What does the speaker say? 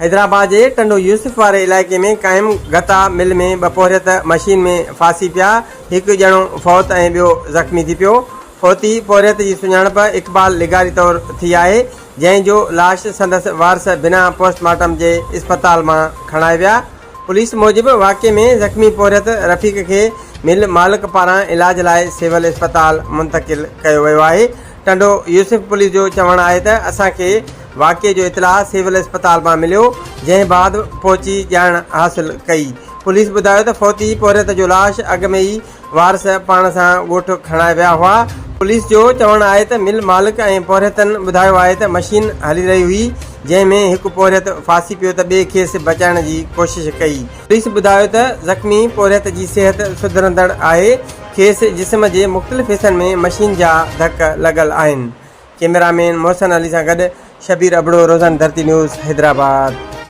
हैदराबाद के टंडो यूसुफ वारे इलाके में कायम गता मिल में ब पोरियत मशीन में फांसी पिया। एक जणो फौत ऐं ॿियो ज़ख़्मी थी पियो। फौती पोरियत जी सुञाणप इक़बाल लिगारी तौर थी आहे, जंहिंजो लाश संदसि वारस बिना पोस्टमार्टम जे अस्पताल मां खणाए विया। पुलिस मूजिब वाक़े में ज़ख़्मी पोरियत रफ़ीक के मिल मालिक पारां इलाज लाइ सिविल अस्पताल मुंतक़िल कयो वियो आहे। टंडो यूसुफ पुलिस जो चवणु आहे त असांखे वाक़े जो इतलाह सिविल अस्पताल मां मिलियो, जंहिं बाद पहुची ॼाण हासिल कई। पुलिस ॿुधायो त फौती पोरियत जो लाश अॻ में ई वारस पाण सां ॻोठ खणाए विया हुआ। पुलिस जो चवणु आहे त मिल मालिक ऐं पोरियतनि ॿुधायो आहे त मशीन हली रही हुई, जंहिं में हिकु पोरियत फांसी पियो त ॿिए खेसि बचाइण जी कोशिश कई। पुलिस ॿुधायो त ज़ख़्मी पोरियत जी सिहत सुधरंदड़ आहे। खेसि जिस्म जे मुख़्तलिफ़ हिसनि में मशीन जा धक लॻल आहिनि। कैमरामैन मोहसिन अली सां गॾु शबीर अबड़ो, रोज़ाना धरती न्यूज़, हैदराबाद।